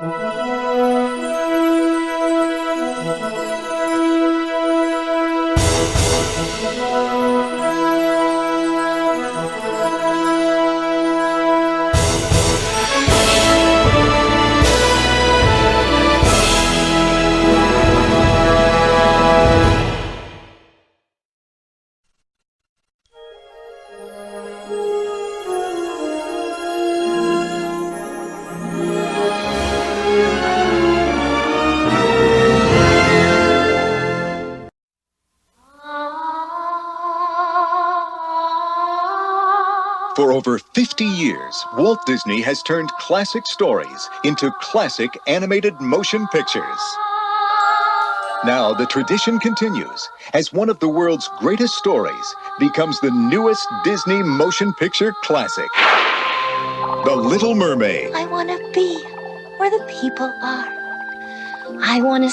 For over 50 years, Walt Disney has turned classic stories into classic animated motion pictures. Now the tradition continues as one of the world's greatest stories becomes the newest Disney motion picture classic, The Little Mermaid. I want to be where the people are. I want to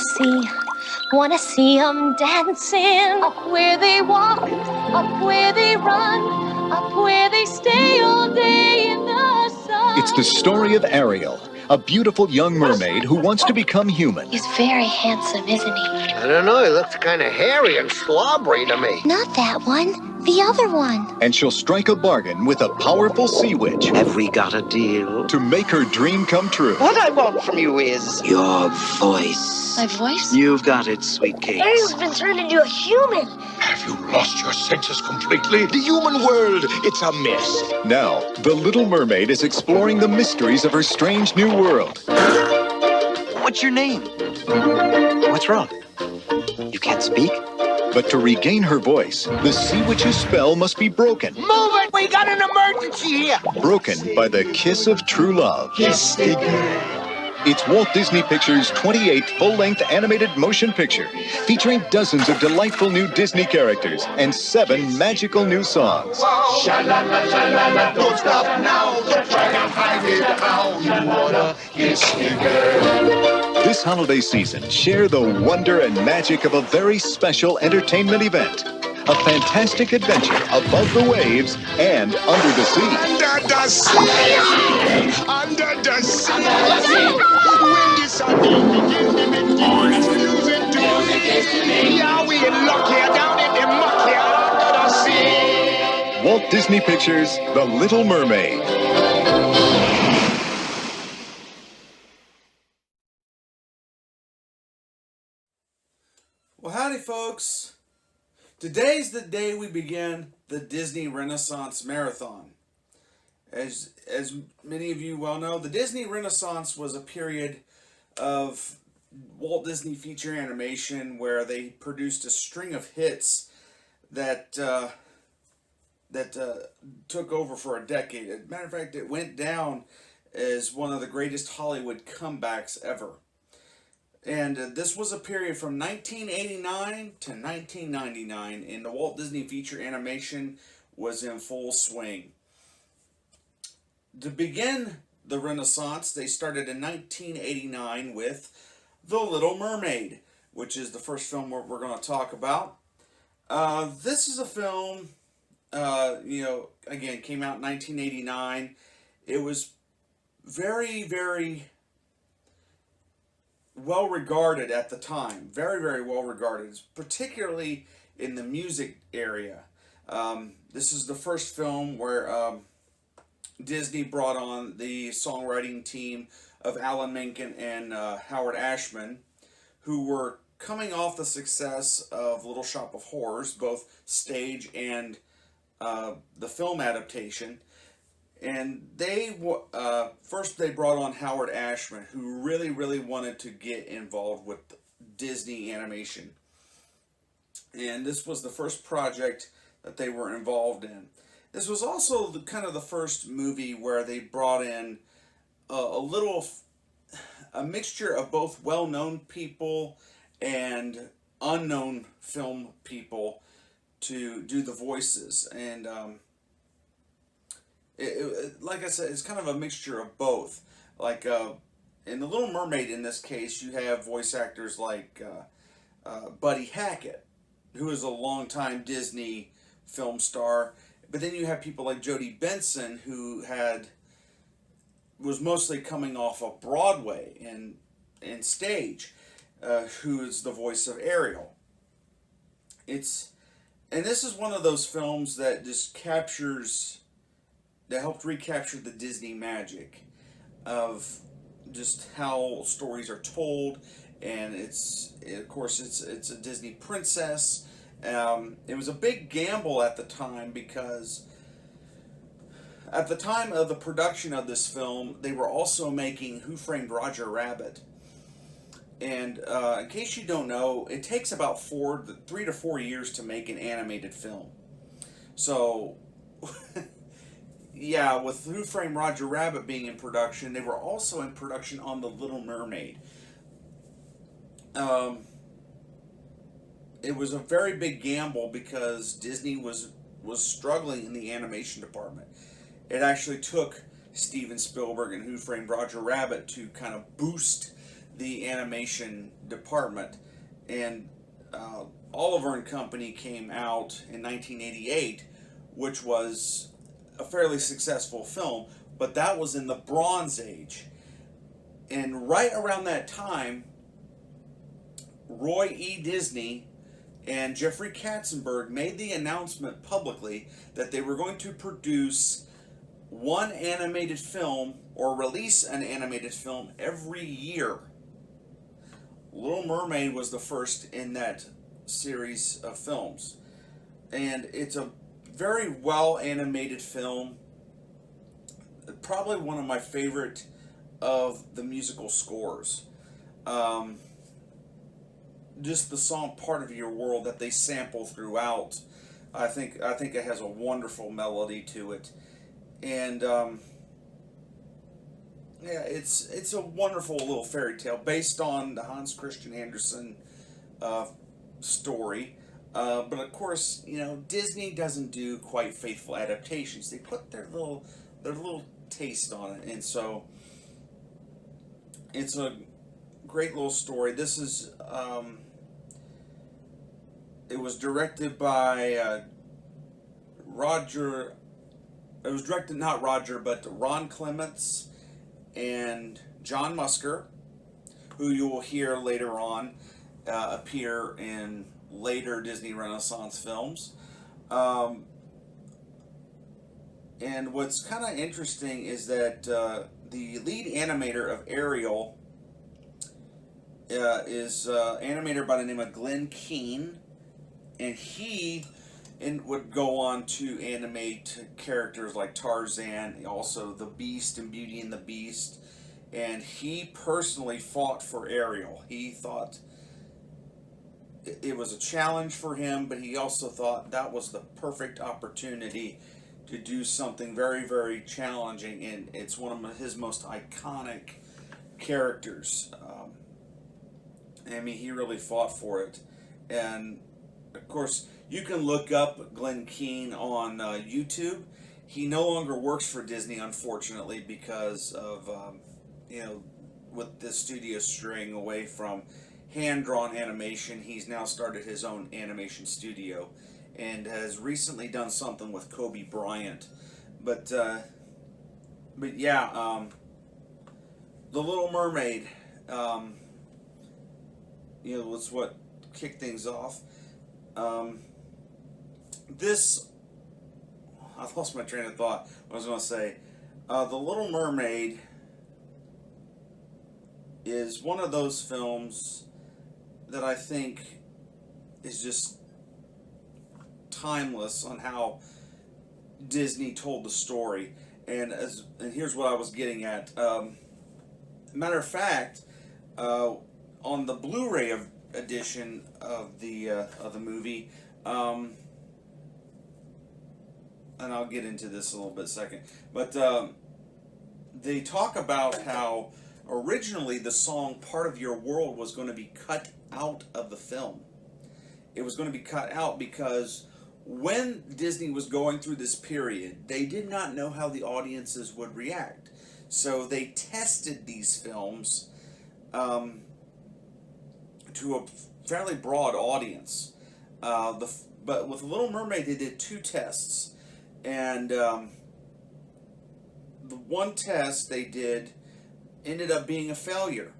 see them dancing, up where they walk, up where they run, up where they stay all day in the sun. It's the story of Ariel, a beautiful young mermaid who wants to become human. He's very handsome, isn't he? I don't know, he looks kind of hairy and slobbery to me. Not that one, the other one. And she'll strike a bargain with a powerful sea witch Have we got a deal? to make her dream come true. What I want from you is... Your voice. My voice? You've got it, sweet cakes. Ariel's been turned into a human. Have you lost your senses completely? The human world, it's a mess. Now, the Little Mermaid is exploring the mysteries of her strange new world. What's your name? What's wrong? You can't speak? But to regain her voice, the sea witch's spell must be broken. Move it! We got an emergency here! Broken by the kiss of true love. Kiss the girl. It's Walt Disney Pictures' 28th full-length animated motion picture, featuring dozens of delightful new Disney characters and 7 magical new songs. Sha-la-la-la-la-la, don't stop now. Don't try to hide it now. You wanna kiss the girl. This holiday season, share the wonder and magic of a very special entertainment event. A fantastic adventure above the waves and under the sea. Under the sea. Under the sea. When the sun begins to make music to me. Yeah, we in luck here, down in the muck here, under the sea. Walt Disney Pictures, The Little Mermaid. Well, howdy, folks. Today's the day we begin the Disney Renaissance Marathon. As many of you well know, the Disney Renaissance was a period of Walt Disney feature animation where they produced a string of hits that took over for a decade. As a matter of fact, it went down as one of the greatest Hollywood comebacks ever. And this was a period from 1989 to 1999, and the Walt Disney feature animation was in full swing. To begin the Renaissance, they started in 1989 with The Little Mermaid, which is the first film we're going to talk about. This is a film, again, came out in 1989. It was very, very well regarded at the time, very, very well regarded, particularly in the music area. This is the first film where Disney brought on the songwriting team of Alan Menken and Howard Ashman, who were coming off the success of Little Shop of Horrors, both stage and the film adaptation. And they first they brought on Howard Ashman, who really, really wanted to get involved with Disney animation. And this was the first project that they were involved in. This was also kind of the first movie where they brought in a mixture of both well-known people and unknown film people to do the voices. And like I said, it's kind of a mixture of both. Like in The Little Mermaid, in this case, you have voice actors like Buddy Hackett, who is a longtime Disney film star. But then you have people like Jodie Benson, who had was mostly coming off of Broadway and stage, who is the voice of Ariel. And this is one of those films that just that helped recapture the Disney magic of just how stories are told, and of course it's a Disney princess. It was a big gamble at the time, because at the time of the production of this film, they were also making Who Framed Roger Rabbit. And in case you don't know, it takes about 3 to 4 years to make an animated film. So, yeah, with Who Framed Roger Rabbit being in production, they were also in production on The Little Mermaid. It was a very big gamble because Disney was struggling in the animation department. It actually took Steven Spielberg and Who Framed Roger Rabbit to kind of boost the animation department. And Oliver and Company came out in 1988, which was a fairly successful film, but that was in the Bronze Age. And right around that time, Roy E. Disney and Jeffrey Katzenberg made the announcement publicly that they were going to produce one animated film or release an animated film every year. Little Mermaid was the first in that series of films, and it's a very well animated film, probably one of my favorite of the musical scores. Just the song Part of Your World that they sample throughout, I think it has a wonderful melody to it. And yeah, it's a wonderful little fairy tale based on the Hans Christian Andersen story. But of course, Disney doesn't do quite faithful adaptations. They put their little taste on it, and so it's a great little story. This is it was directed by Roger. It was directed, not Roger, but Ron Clements and John Musker, who you will hear later on appear in later Disney Renaissance films. And what's kind of interesting is that the lead animator of Ariel is an animator by the name of Glenn Keane, and he would go on to animate characters like Tarzan, also the Beast and Beauty and the Beast, and he personally fought for Ariel. He thought it was a challenge for him, but he also thought that was the perfect opportunity to do something very, very challenging, and it's one of his most iconic characters. I mean, he really fought for it. And of course, you can look up Glenn Keane on YouTube. He no longer works for Disney, unfortunately, because of with the studio straying away from hand-drawn animation. He's now started his own animation studio and has recently done something with Kobe Bryant. But yeah, The Little Mermaid, was what kicked things off. I've lost my train of thought. What I was going to say. The Little Mermaid is one of those films that I think is just timeless on how Disney told the story. And here's what I was getting at. Matter of fact, on the Blu-ray edition of the movie, and I'll get into this a little bit second, but they talk about how originally the song Part of Your World was going to be cut out of the film. It was going to be cut out because when Disney was going through this period, they did not know how the audiences would react. So they tested these films to a fairly broad audience. But with Little Mermaid, they did 2 tests. And the one test they did ended up being a failure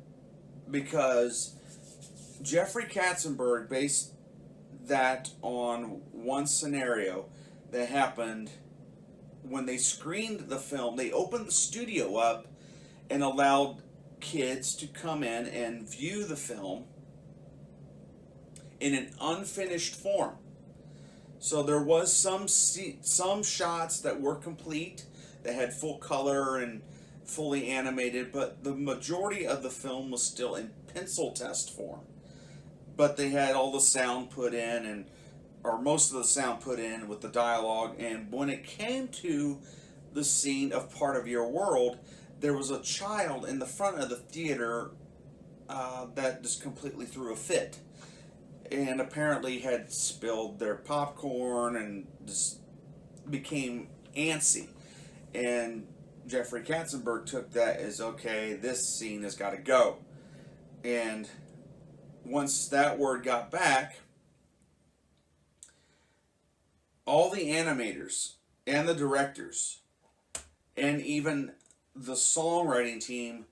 because Jeffrey Katzenberg based that on one scenario that happened when they screened the film. They opened the studio up and allowed kids to come in and view the film in an unfinished form. So there was some shots that were complete, that had full color and fully animated, but the majority of the film was still in pencil test form. But they had all the sound put in, or most of the sound put in with the dialogue, and when it came to the scene of Part of Your World, there was a child in the front of the theater that just completely threw a fit, and apparently had spilled their popcorn and just became antsy. And Jeffrey Katzenberg took that as, okay, this scene has got to go. And once that word got back, all the animators and the directors and even the songwriting team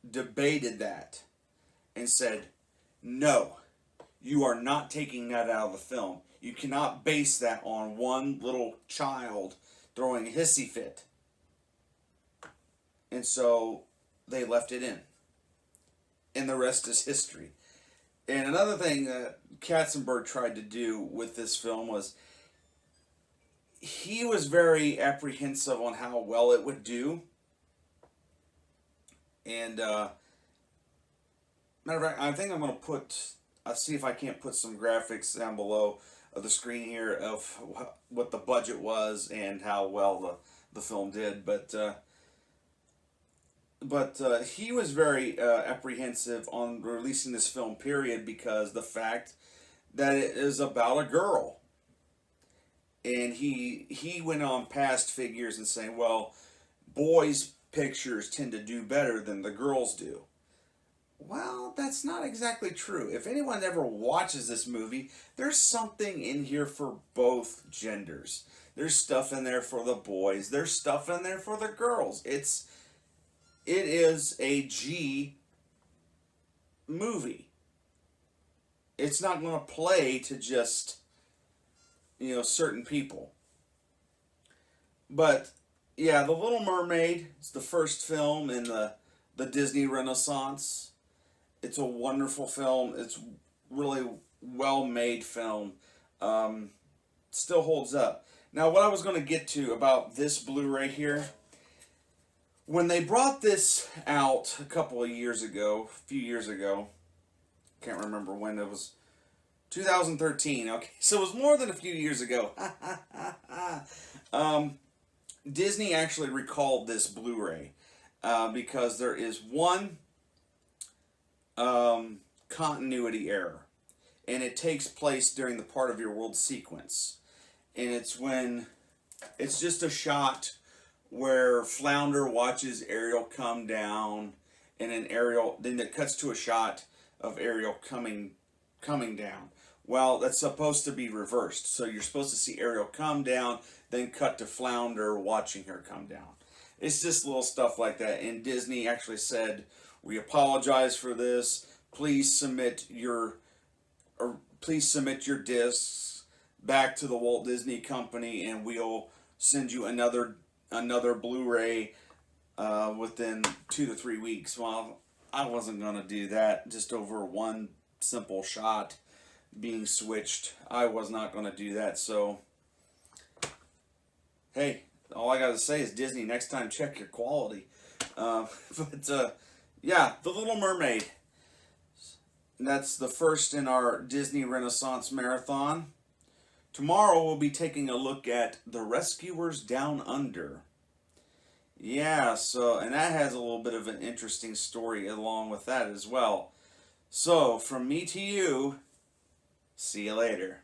debated that and said, no, you are not taking that out of the film. You cannot base that on one little child throwing a hissy fit. And so they left it in. And the rest is history. And another thing that Katzenberg tried to do with this film was he was very apprehensive on how well it would do. And matter of fact, I think I'm going to put, I'll see if I can't put some graphics down below of the screen here of what the budget was and how well the film did. But he was very apprehensive on releasing this film, period, because the fact that it is about a girl. And he went on past figures and saying, well, boys' pictures tend to do better than the girls do. Well, that's not exactly true. If anyone ever watches this movie, there's something in here for both genders. There's stuff in there for the boys. There's stuff in there for the girls. It is a G movie. It's not going to play to just, certain people. But yeah, The Little Mermaid is the first film in the Disney Renaissance. It's a wonderful film. It's really well-made film. Still holds up. Now, what I was going to get to about this Blu-ray here, when they brought this out a few years ago, can't remember when, it was 2013, okay, so it was more than a few years ago. Disney actually recalled this Blu-ray because there is one continuity error, and it takes place during the Part of Your World sequence, and it's just a shot where Flounder watches Ariel come down, and then it cuts to a shot of Ariel coming down. Well, that's supposed to be reversed. So you're supposed to see Ariel come down, then cut to Flounder watching her come down. It's just little stuff like that. And Disney actually said, we apologize for this. Please submit your discs back to the Walt Disney Company, and we'll send you another Blu-ray within 2 to 3 weeks. Well, I wasn't going to do that just over one simple shot being switched. I was not going to do that. So, hey, all I got to say is, Disney, next time check your quality. Yeah, The Little Mermaid. That's the first in our Disney Renaissance Marathon. Tomorrow we'll be taking a look at The Rescuers Down Under. Yeah, and that has a little bit of an interesting story along with that as well. So, from me to you, see you later.